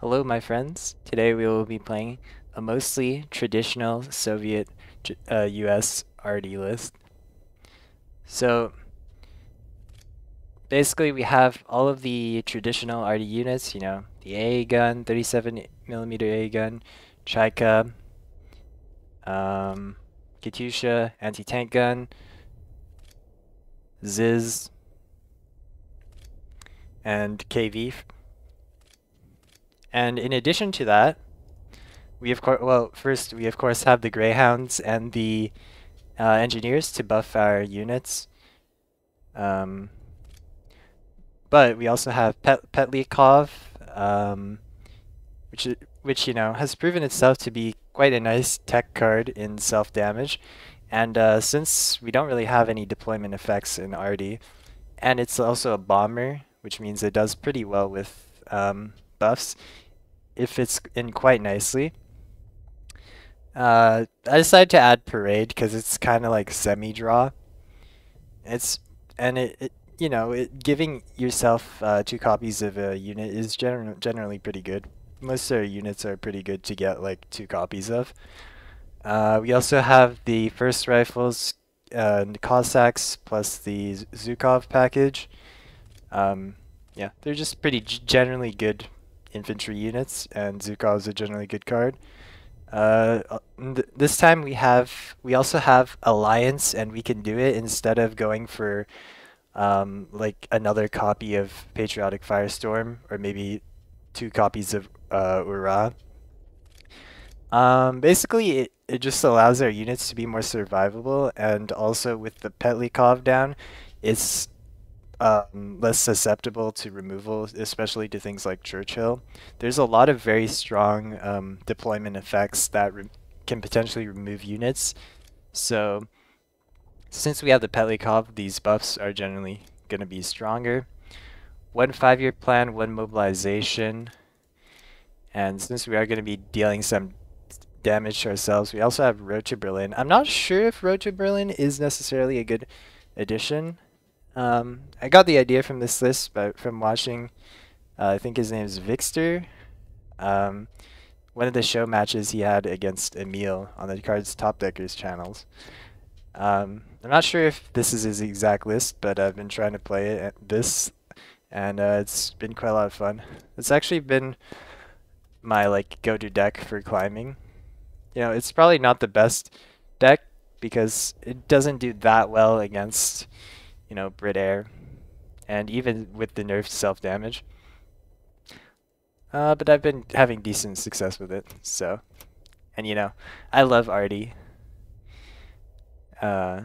Hello, my friends. Today we will be playing a mostly traditional Soviet US Arty list. So basically, we have all of the traditional Arty units, the AA gun, 37mm AA gun, Chaika, um, Katyusha, anti-tank gun, Ziz, and KV. And in addition to that, first we of course have the Greyhounds and the engineers to buff our units. Um, but we also have Petlikov, um, which has proven itself to be quite a nice tech card in self-damage. And since we don't really have any deployment effects in Arty, and it's also a bomber, which means it does pretty well with buffs if it's in quite nicely. I decided to add Parade because it's kind of like semi-draw. It's and giving yourself two copies of a unit is generally pretty good. Most of our units are pretty good to get like two copies of. We also have the first rifles, the Cossacks plus the Zhukov package. Yeah, they're just pretty generally good infantry units, and Zhukov is a generally good card. This time we also have Alliance, and we can do it instead of going for like another copy of Patriotic Firestorm, or maybe two copies of Ura. Basically, it just allows our units to be more survivable, and also with the Petlikov down, it's less susceptible to removal, especially to things like Churchill. There's a lot of very strong deployment effects that can potentially remove units. So since we have the Petlikov, these buffs are generally going to be stronger. 1 5-year plan, 1 mobilization. And since we are going to be dealing some damage to ourselves, we also have Road to Berlin. I'm not sure if Road to Berlin is necessarily a good addition. I got the idea from this list from watching, I think his name is Vixter. Um, one of the show matches he had against Emil on the KARDS Top Deckers channels. I'm not sure if this is his exact list, but I've been trying to play it at this, and it's been quite a lot of fun. It's actually been my like go-to deck for climbing. It's probably not the best deck because it doesn't do that well against, Brit Air, and even with the nerfed self-damage. But I've been having decent success with it, so. And I love Arty. Uh,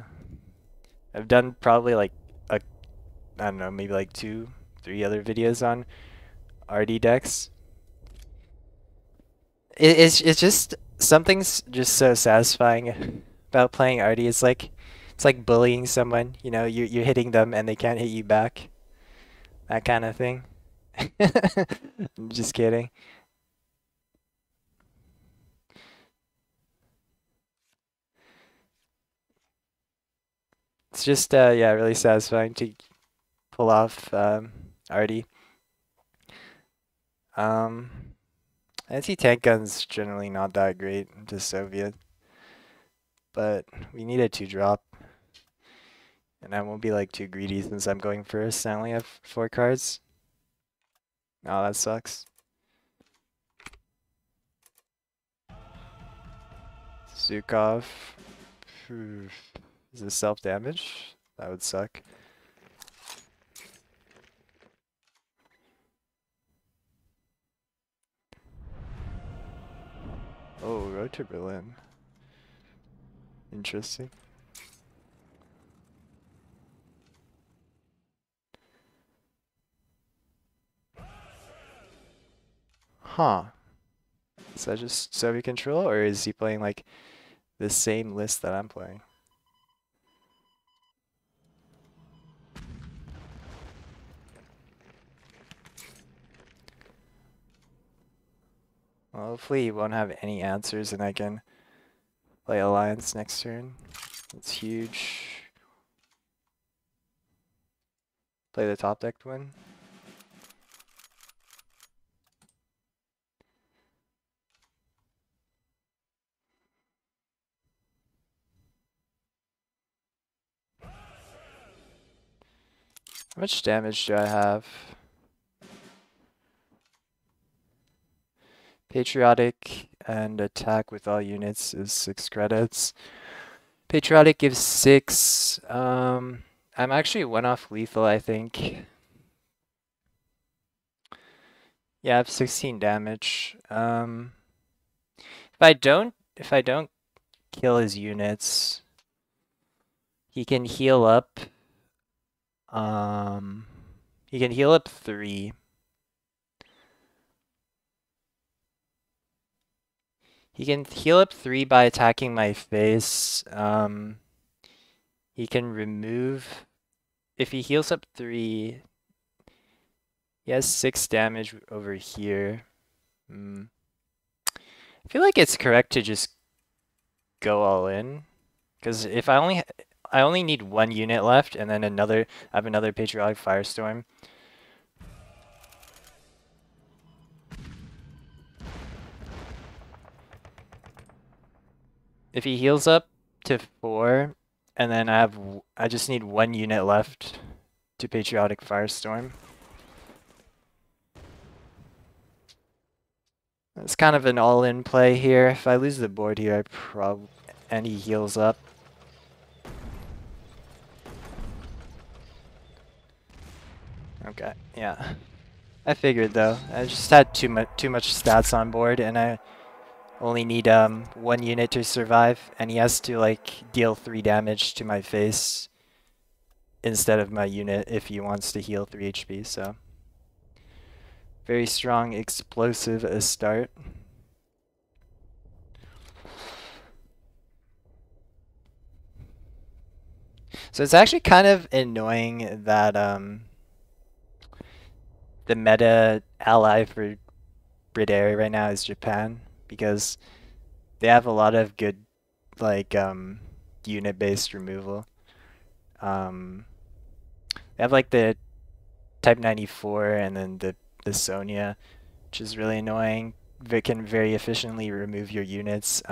I've done probably like I don't know, maybe like 2, 3 other videos on Arty decks. It's just something's just so satisfying about playing Arty. It's like bullying someone. You're hitting them and they can't hit you back. That kind of thing. I'm just kidding. It's just yeah, really satisfying to pull off Arty. Um, Anti-tank guns generally not that great to Soviet, but we need a 2-drop, and I won't be like too greedy since I'm going first. I only have 4 cards. Oh, that sucks. Zhukov. Is this self-damage? That would suck. Oh, Road to Berlin. Interesting. Huh. Is that just Soviet control, or is he playing like the same list that I'm playing? Well, hopefully he won't have any answers and I can play Alliance next turn. That's huge. Play the top deck to win. How much damage do I have? Patriotic and attack with all units is 6 credits. Patriotic gives 6. I'm actually 1 off lethal, I think. Yeah, I have 16 damage. If I don't kill his units, he can heal up. He can heal up 3. He can heal up 3 by attacking my face. He can remove. If he heals up 3, he has 6 damage over here. I feel like it's correct to just go all in, because if I only need 1 unit left, and then I have another patriotic firestorm. If he heals up to 4, and then I just need 1 unit left to patriotic firestorm. It's kind of an all-in play here. If I lose the board here, and he heals up. Okay, yeah. I figured though. I just had too much stats on board, and I only need 1 unit to survive, and he has to like deal 3 damage to my face instead of my unit if he wants to heal 3 HP. So very strong, explosive start. So it's actually kind of annoying that the meta ally for Brit Air right now is Japan, because they have a lot of good like unit-based removal. They have like the Type 94 and then the Sonya, which is really annoying. They can very efficiently remove your units.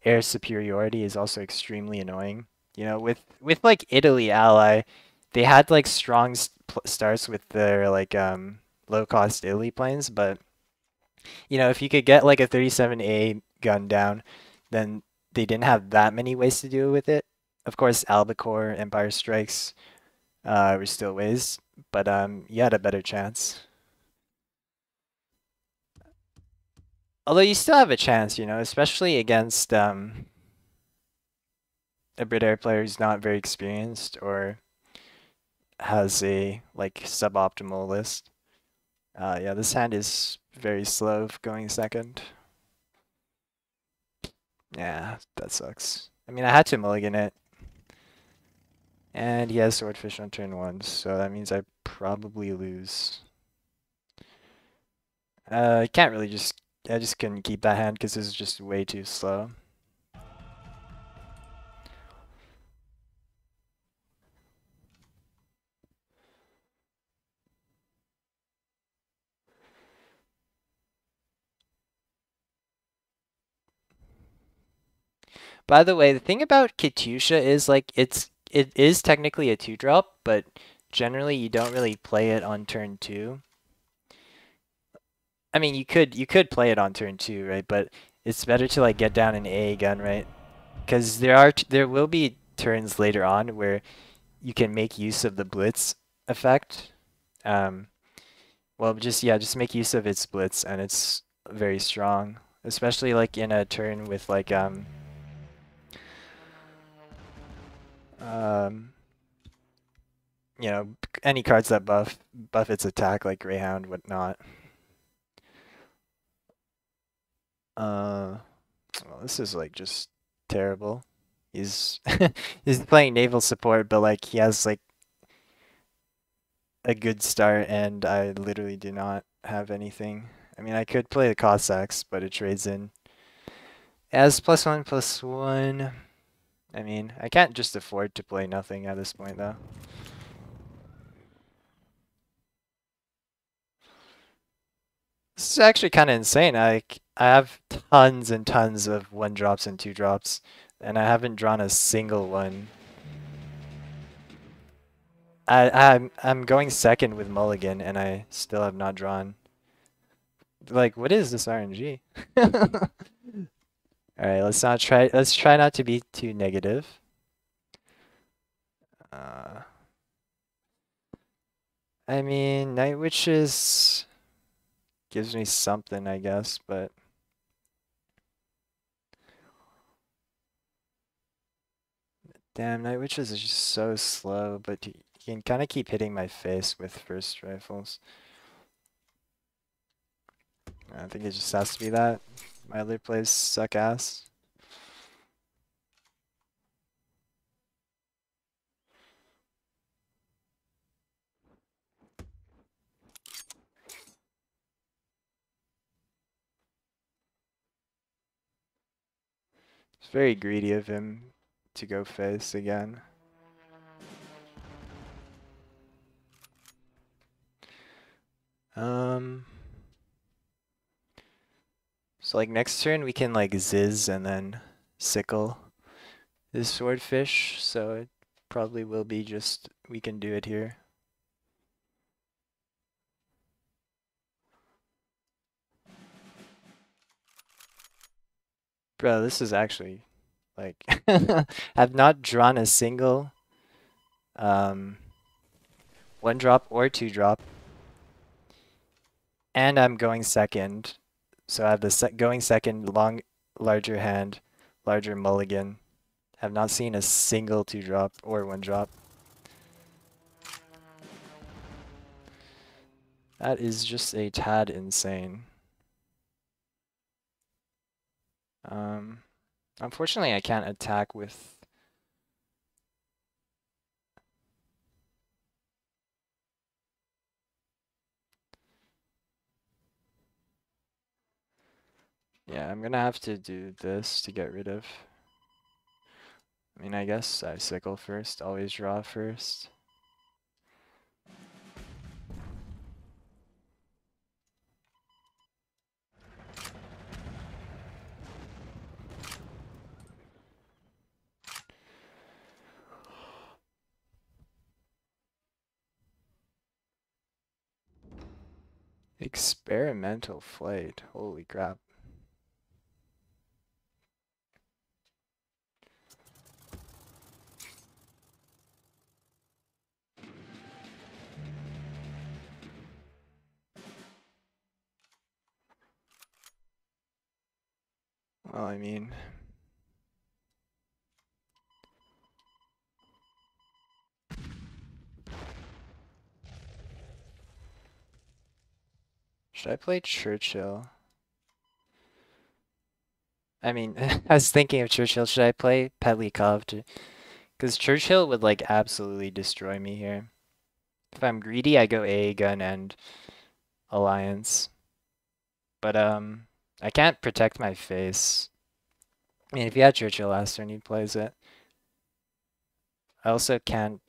Air superiority is also extremely annoying. You know, with like Italy ally, they had like strong starts with their like low cost Italy planes, but you know, if you could get like a 37A gun down, then they didn't have that many ways to deal with it. Of course, Albacore, Empire Strikes were still ways, but you had a better chance. Although you still have a chance, you know, especially against a Brit Air player who's not very experienced or has a like suboptimal list. Yeah, this hand is very slow going second. Yeah, that sucks. I mean, I had to mulligan it. And he has Swordfish on turn 1, so that means I probably lose. I can't really I just couldn't keep that hand because this is just way too slow. By the way, the thing about Katyusha is like it is technically a 2-drop, but generally you don't really play it on turn 2. I mean, you could play it on turn 2, right? But it's better to like get down an A gun, right? Because there will be turns later on where you can make use of the blitz effect. Well, just make use of its blitz, and it's very strong, especially like in a turn with like you know, any cards that buff its attack, like Greyhound, whatnot. Well, this is like just terrible. He's he's playing naval support, but like he has like a good start, and I literally do not have anything. I mean, I could play the Cossacks, but it trades in as +1/+1. I mean, I can't just afford to play nothing at this point, though. This is actually kind of insane. I have tons and tons of 1-drops and 2-drops, and I haven't drawn a single one. I'm going second with Mulligan, and I still have not drawn. Like, what is this RNG? All right, let's try not to be too negative. Uh, I mean, Night Witches gives me something, I guess, but damn, Night Witches is just so slow, but you can kind of keep hitting my face with first rifles. I think it just has to be that. My other plays suck ass. It's very greedy of him to go face again. Um, so like next turn we can like Ziz and then sickle this swordfish, so it probably will be just we can do it here. Bro, this is actually like I've not drawn a single um 1-drop or 2-drop, and I'm going second. So I have the going second, larger hand, larger mulligan. Have not seen a single 2-drop or 1-drop. That is just a tad insane. Um, Unfortunately, I can't attack with. Yeah, I'm gonna have to do this to get rid of. I mean, I guess I sickle first, always draw first. Experimental flight. Holy crap. Well, I mean, should I play Churchill? I mean, I was thinking of Churchill. Should I play Petlikov to, because Churchill would like absolutely destroy me here. If I'm greedy, I go A gun and Alliance. But I can't protect my face. I mean, if you had Churchill last turn, he plays it. I also can't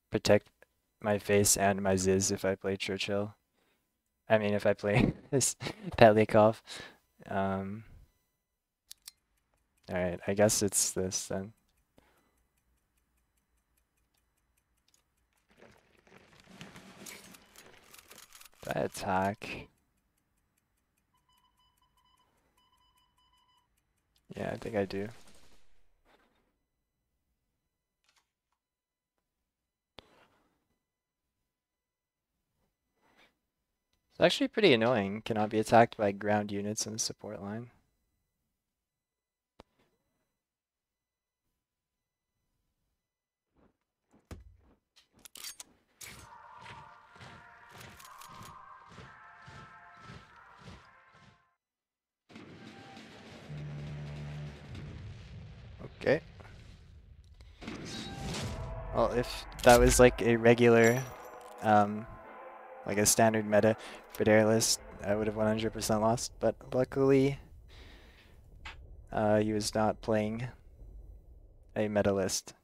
protect my face and my Ziz if I play Churchill. I mean, if I play this Petlikov. Um, Alright, I guess it's this then. Do I attack? Yeah, I think I do. It's actually pretty annoying. Cannot be attacked by ground units in the support line. Okay. Well, if that was like a regular, like a standard meta Brit Air list, I would have 100% lost. But luckily, he was not playing a meta list.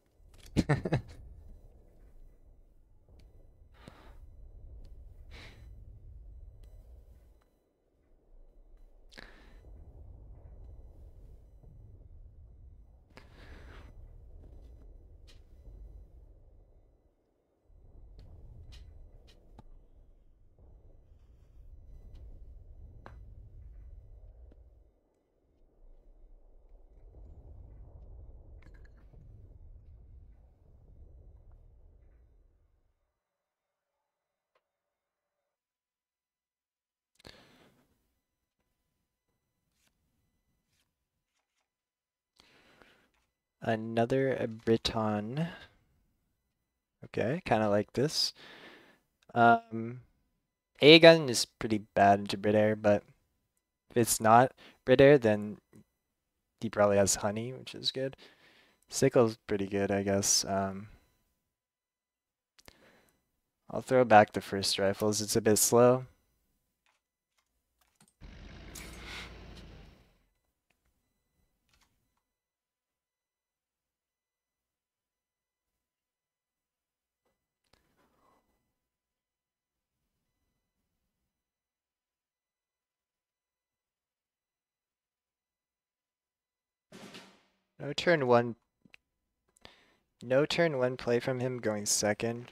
Another Briton. Okay, kind of like this. A gun is pretty bad into Brit Air, but if it's not Brit Air, then he probably has honey, which is good. Sickle's pretty good, I guess. I'll throw back the first rifles. It's a bit slow. No turn one. No turn one play from him going second.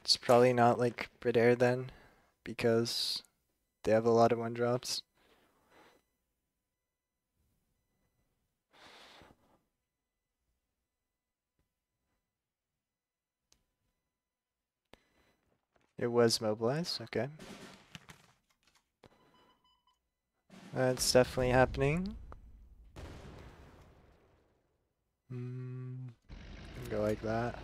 It's probably not like Brit Air then, because they have a lot of one drops. It was mobilized, okay. That's definitely happening. Go like that.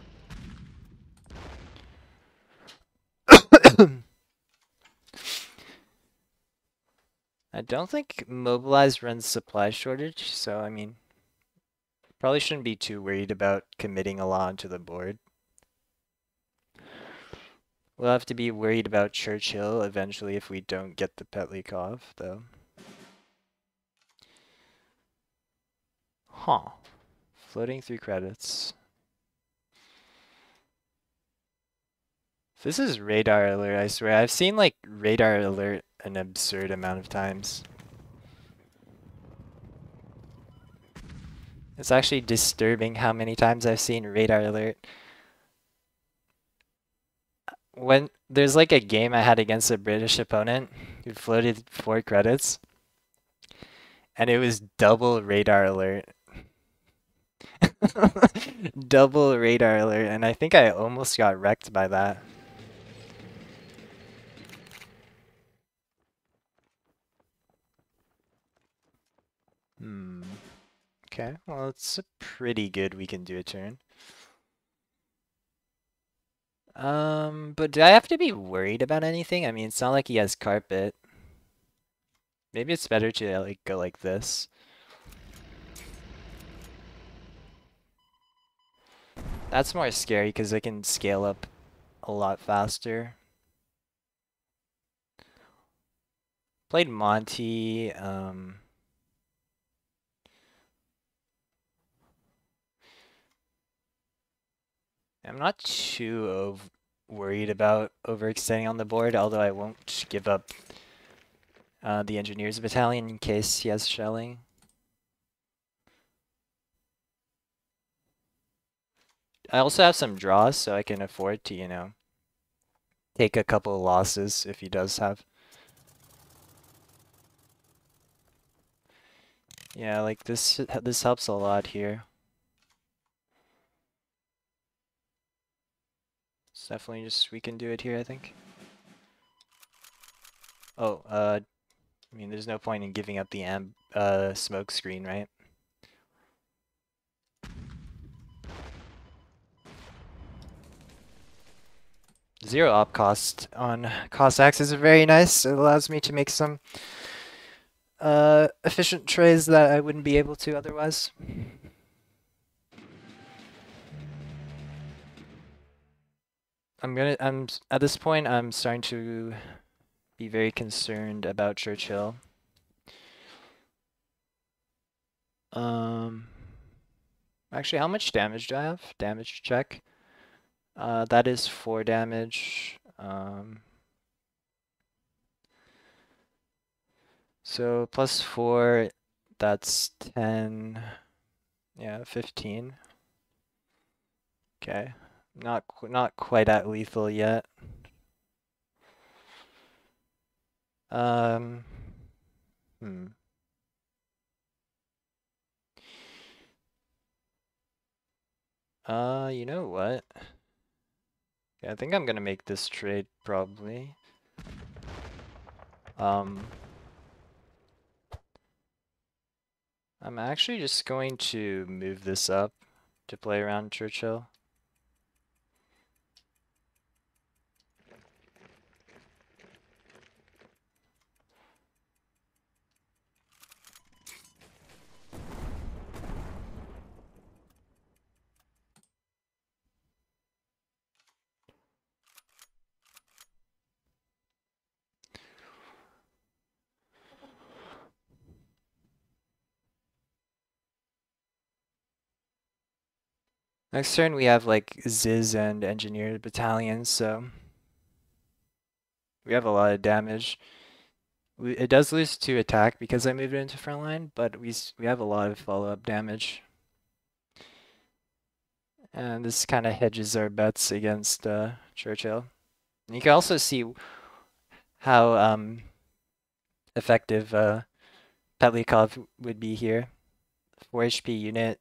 I don't think Mobilize runs supply shortage, so I mean, probably shouldn't be too worried about committing a lot onto the board. We'll have to be worried about Churchill eventually if we don't get the Petlikov, though. Huh. Floating 3 credits. This is radar alert, I swear. I've seen like radar alert an absurd amount of times. It's actually disturbing how many times I've seen radar alert. When there's like a game I had against a British opponent who floated 4 credits, and it was double radar alert. Double radar alert, and I think I almost got wrecked by that. Okay, well, it's pretty good we can do a turn. But do I have to be worried about anything? I mean, it's not like he has carpet. Maybe it's better to like go like this. That's more scary because I can scale up a lot faster. Played Monty. I'm not too worried about overextending on the board, although I won't give up the Engineers Battalion in case he has shelling. I also have some draws, so I can afford to, you know, take a couple of losses if he does have. Yeah, like this helps a lot here. It's definitely just, we can do it here, I think. Oh, I mean, there's no point in giving up the smoke screen, right? Zero op cost on Cossacks is very nice. It allows me to make some efficient trays that I wouldn't be able to otherwise. I'm at this point I'm starting to be very concerned about Churchill. Actually, how much damage do I have? Damage check. That is 4 damage. So plus 4, that's 10. Yeah, 15. Okay, not quite at lethal yet. You know what? Yeah, I think I'm gonna make this trade probably. I'm actually just going to move this up to play around Churchill. Next turn we have like Ziz and Engineer battalions, so we have a lot of damage. It does lose 2 attack because I moved it into front line, but we have a lot of follow-up damage. And this kind of hedges our bets against Churchill. And you can also see how effective Petlikov would be here. 4 HP unit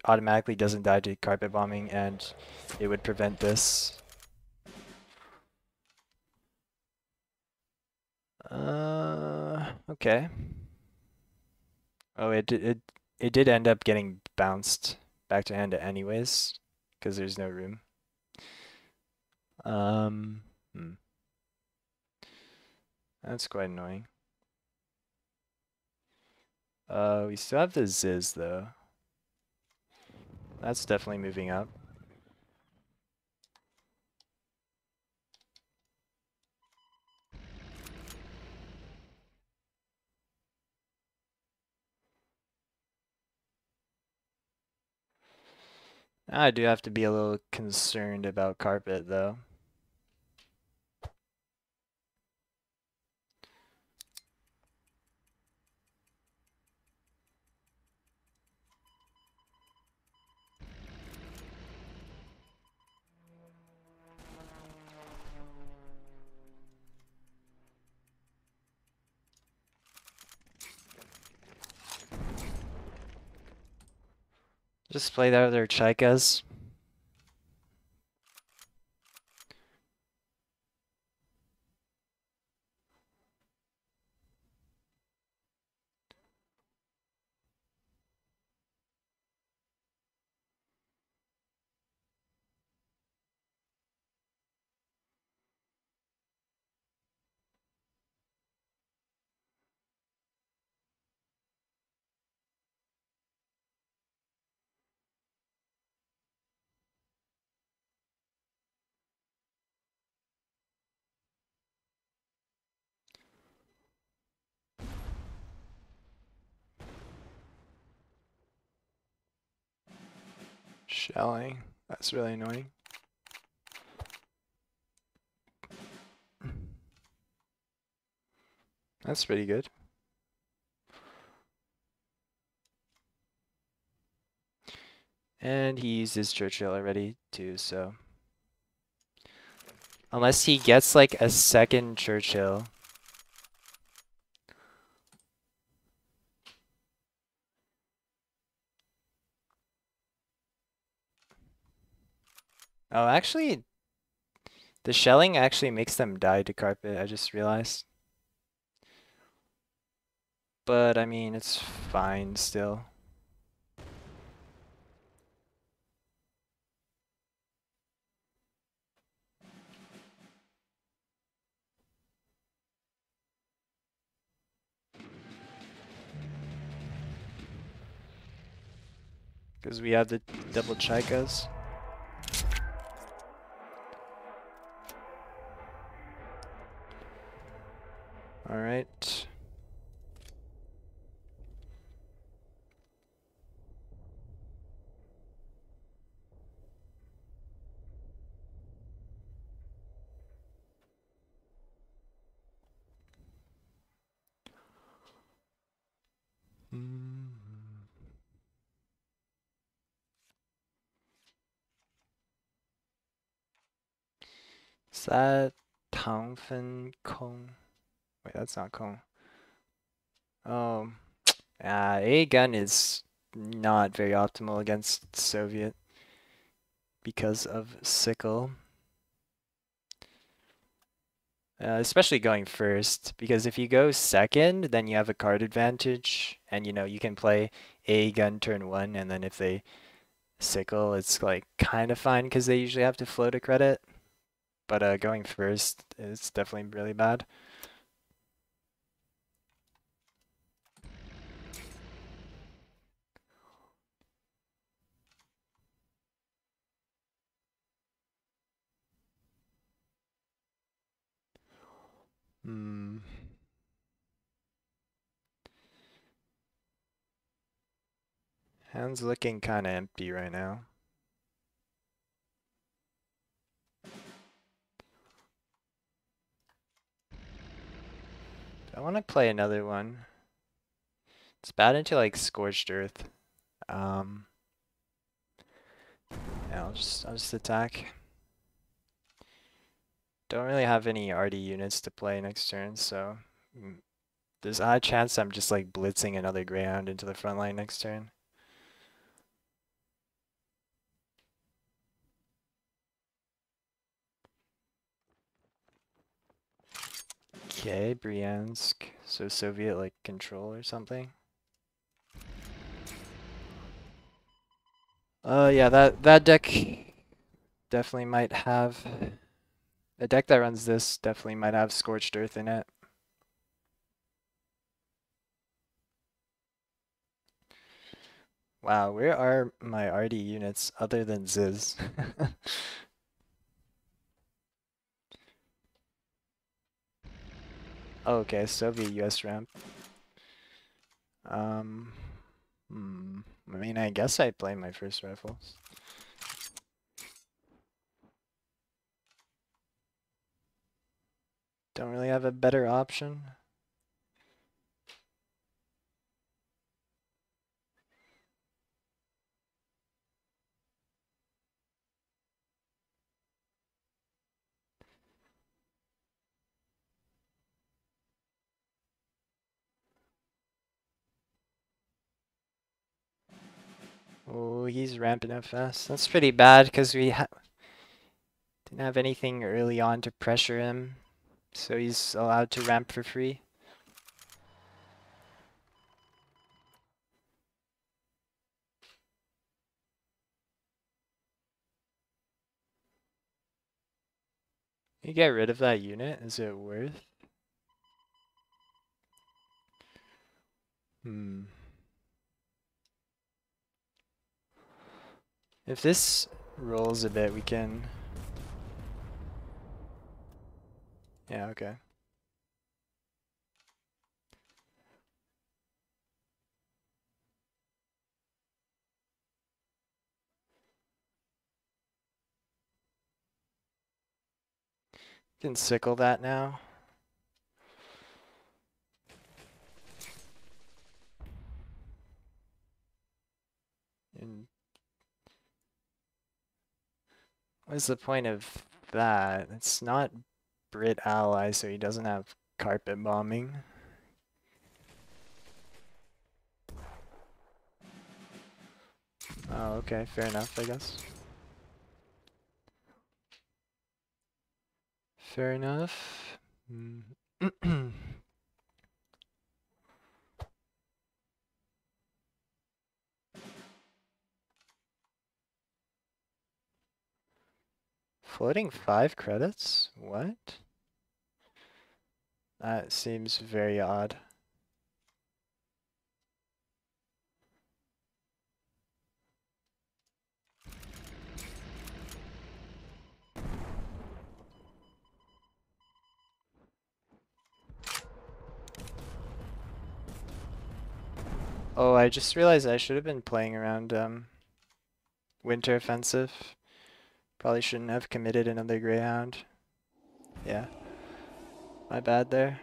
automatically doesn't die to carpet bombing, and it would prevent this. Okay. Oh, it did end up getting bounced back to hand anyways, because there's no room. That's quite annoying. We still have the Ziz though. That's definitely moving up. I do have to be a little concerned about carpet though. Just play that with their Chaikas. Shelling. That's really annoying. That's pretty good. And he used his Churchill already too, so. Unless he gets like a second Churchill. Oh, actually, the shelling actually makes them die to carpet, I just realized. But I mean, it's fine still. Because we have the double Chaikas. Alright. Is that Tangfen Kong? Wait, that's not Kong. Oh, A gun is not very optimal against Soviet because of sickle. Especially going first, because if you go second, then you have a card advantage, and you know you can play A gun turn 1, and then if they Sickle, it's like kind of fine because they usually have to float a credit, but going first is definitely really bad. Hmm. Hand's looking kind of empty right now. I want to play another one. It's bad into like Scorched Earth. Um, yeah, I'll just attack. Don't really have any Arty units to play next turn, so there's a high chance I'm just like blitzing another Greyhound into the front line next turn. Okay, Bryansk. So Soviet like control or something. Yeah, that deck definitely might have a deck that runs this definitely might have Scorched Earth in it. Wow, where are my Arty units other than Ziz? Oh, okay, Soviet-US Ramp. Um, I mean, I guess I'd play my first rifles. Don't really have a better option. Oh, he's ramping up fast. That's pretty bad because we didn't have anything early on to pressure him, so he's allowed to ramp for free. You get rid of that unit? Is it worth? Hmm. If this rolls a bit, we can... Yeah, okay. Can sickle that now. And what's the point of that? It's not Brit ally, so he doesn't have carpet bombing. Oh, okay, fair enough, I guess. Fair enough. Floating 5 credits? What? That seems very odd. Oh, I just realized I should have been playing around Winter Offensive. Probably shouldn't have committed another Greyhound. Yeah, my bad there.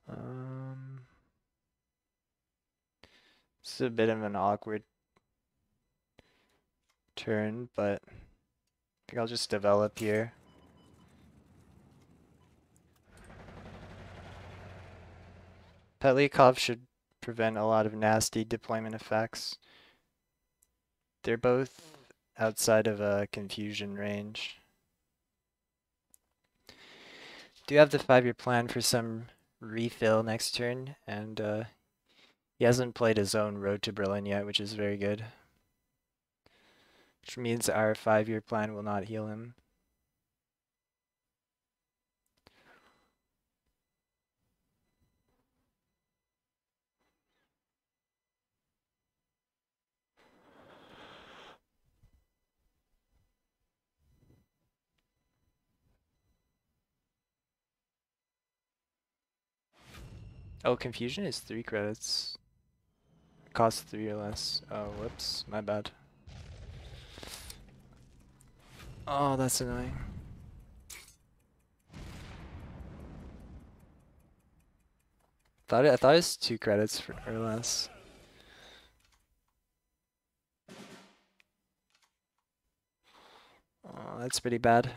Um, This is a bit of an awkward turn, but I think I'll just develop here. Petlikov should prevent a lot of nasty deployment effects. They're both outside of a confusion range. Do have the 5-year plan for some refill next turn, and He hasn't played his own Road to Berlin yet, which is very good. Which means our 5-year plan will not heal him. Oh, confusion is 3 credits. Costs 3 or less. Oh, whoops, my bad. Oh, that's annoying. I thought it was 2 credits for, or less. Oh, that's pretty bad.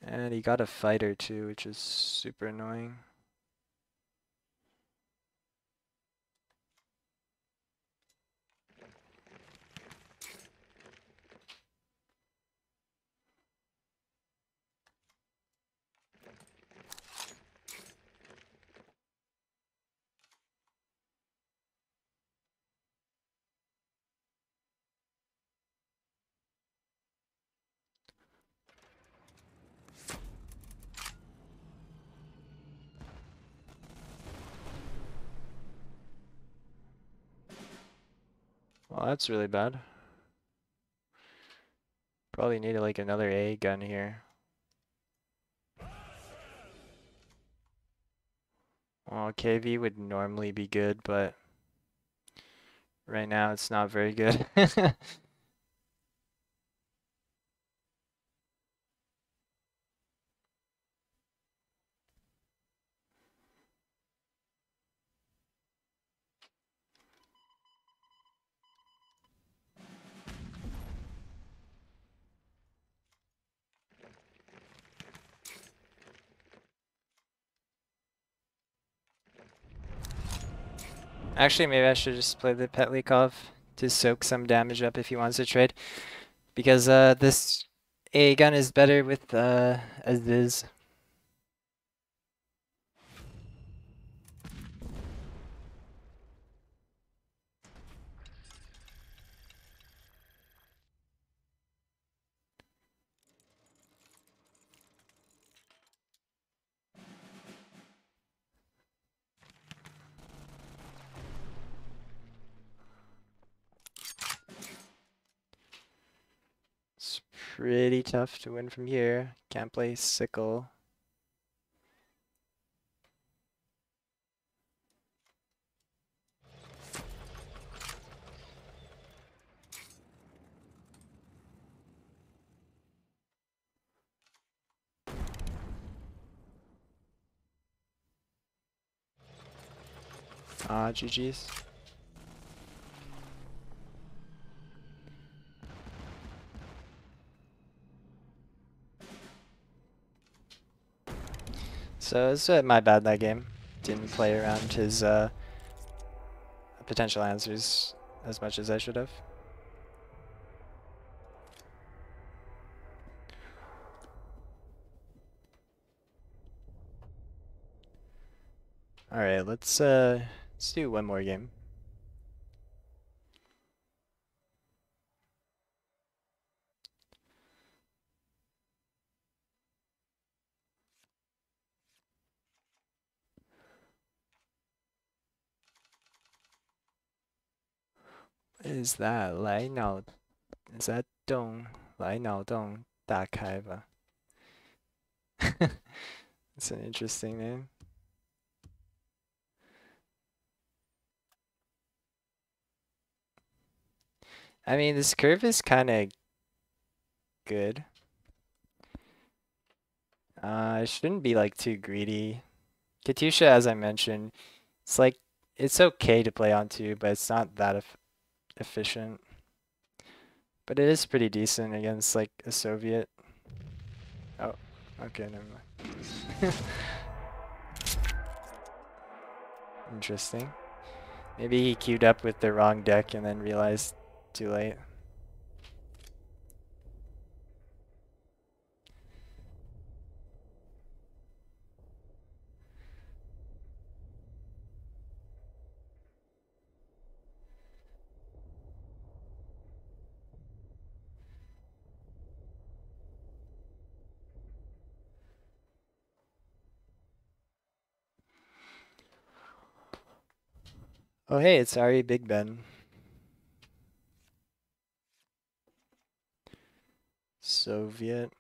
And he got a fighter too, which is super annoying. Well, that's really bad. Probably need like another A gun here. Well, KV would normally be good, but right now it's not very good. Actually, maybe I should just play the Petlikov to soak some damage up if he wants to trade. Because this A gun is better with as is. It's pretty tough to win from here. Can't play sickle. Ah, GG's. So it's my bad that game. Didn't play around his potential answers as much as I should have. All right, let's do one more game. What is that? 来脑 is that 洞？来脑洞打开吧。It's an interesting name. I mean, this curve is kind of good. I shouldn't be like too greedy. Katusha, as I mentioned, it's like it's okay to play on two, but it's not that efficient. But it is pretty decent against like a Soviet. Oh, okay, never mind. Interesting. Maybe he queued up with the wrong deck and then realized too late. Oh hey, it's AriBigBehn Soviet.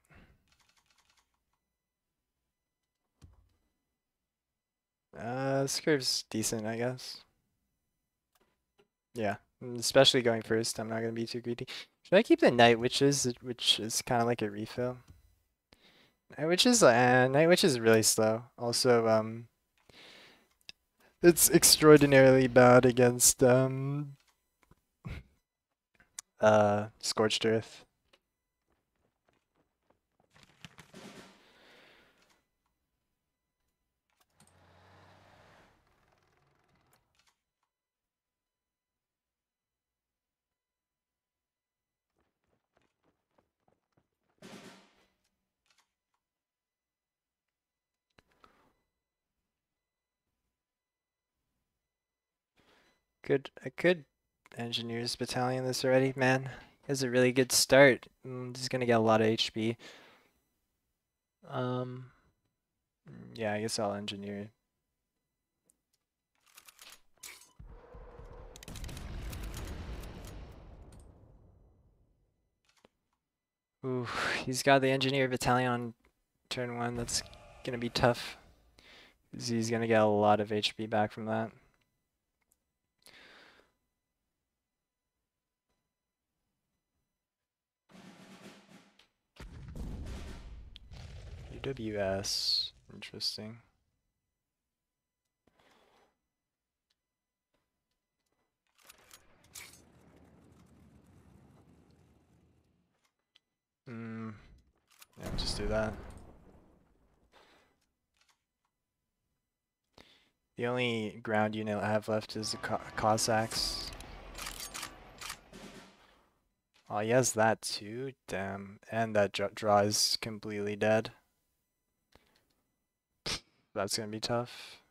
This curve's decent, I guess. Yeah, especially going first. I'm not gonna be too greedy. Should I keep the Night Witches, which is kind of like a refill? Night Witch is really slow. Also, it's extraordinarily bad against Scorched Earth. I could Engineers Battalion this already, man. He has a really good start. He's gonna get a lot of HP. Um, yeah, I guess I'll engineer. Ooh, he's got the Engineer Battalion on turn 1. That's gonna be tough. He's gonna get a lot of HP back from that. UWS, interesting. Yeah, just do that. The only ground unit I have left is the Cossacks. Oh, he has that too? Damn. And that draw is completely dead. That's gonna be tough.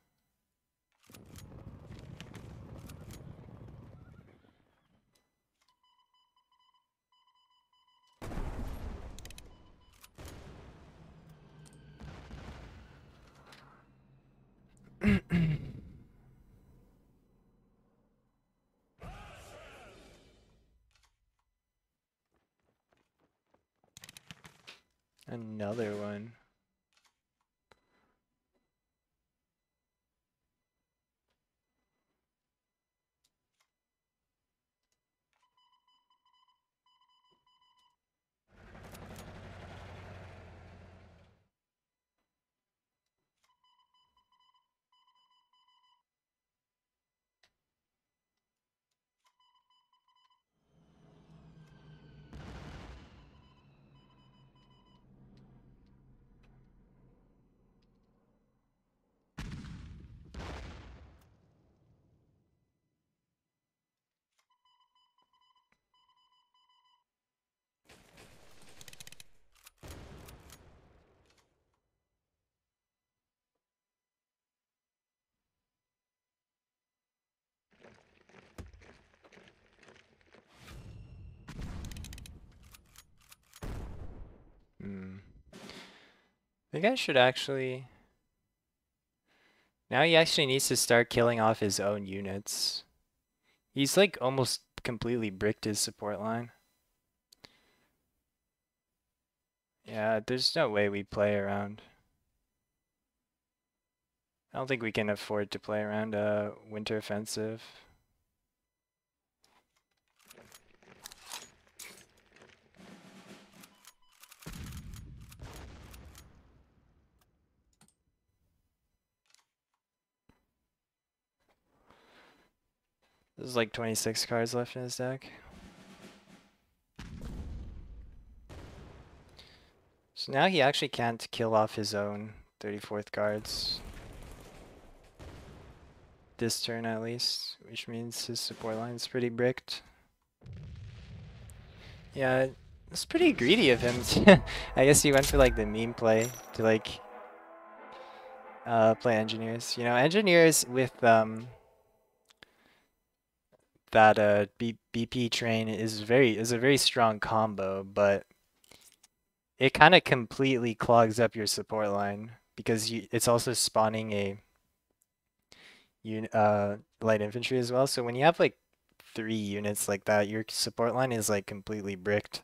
Another one. I think I should actually... Now he actually needs to start killing off his own units. He's like almost completely bricked his support line. Yeah, there's no way we play around. I don't think we can afford to play around a winter offensive. There's like 26 cards left in his deck. So now he actually can't kill off his own 34th guards. This turn at least, which means his support line's pretty bricked. Yeah, it's pretty greedy of him. I guess he went for like the meme play to like play engineers. You know, engineers with that BP train is a very strong combo, but it kind of completely clogs up your support line because it's also spawning light infantry as well. So when you have like 3 units like that, your support line is like completely bricked.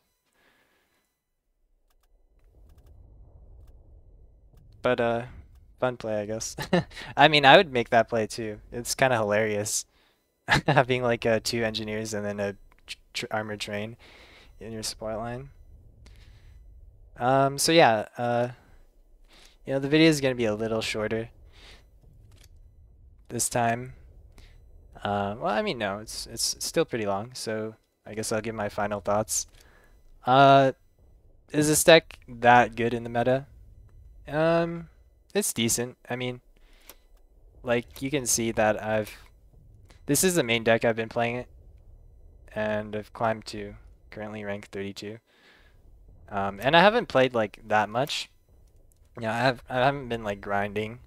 But fun play, I guess. I mean, I would make that play too. It's kind of hilarious having like 2 engineers and then a tr armored train in your support line. So yeah, the video is gonna be a little shorter this time. Well, I mean, no, it's still pretty long, so I guess I'll give my final thoughts. Uh, is this deck that good in the meta? Um, it's decent. I mean, like you can see that this is the main deck I've been playing it, and I've climbed to currently rank 32. And I haven't played like that much. I haven't been like grinding,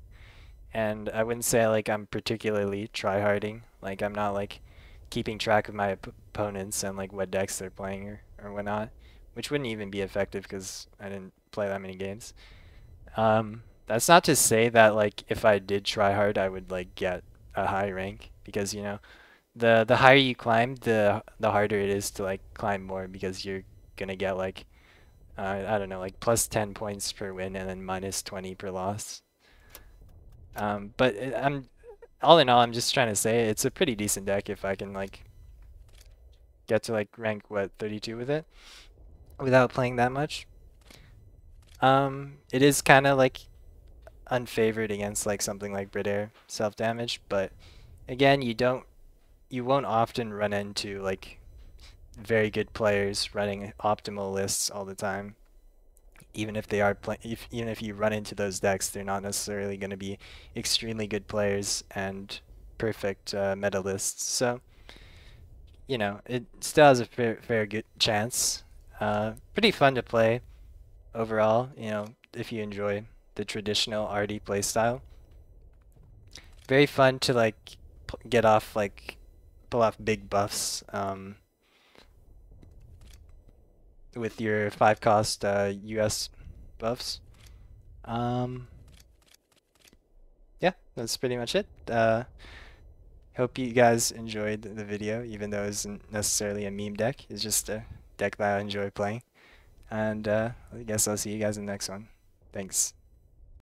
and I wouldn't say like I'm particularly tryharding. Like I'm not like keeping track of my opponents and like what decks they're playing or whatnot, which wouldn't even be effective because I didn't play that many games. That's not to say that like if I did try hard, I would like get a high rank because the higher you climb, the harder it is to like climb more because you're gonna get like I don't know, like plus 10 points per win and then minus 20 per loss. But I'm all in all, I'm just trying to say it's a pretty decent deck if I can like get to like rank what 32 with it without playing that much. It is kind of like unfavored against like something like Brit Air self-damage, but again, you won't often run into like very good players running optimal lists all the time. Even if they are even if you run into those decks, they're not necessarily going to be extremely good players and perfect meta lists. So, it still has a fair good chance. Pretty fun to play overall, if you enjoy the traditional Arty playstyle. Very fun to like get off like pull off big buffs with your 5 cost US buffs. Um, yeah, that's pretty much it. Hope you guys enjoyed the video, even though it isn't necessarily a meme deck. It's just a deck that I enjoy playing. And I guess I'll see you guys in the next one. Thanks.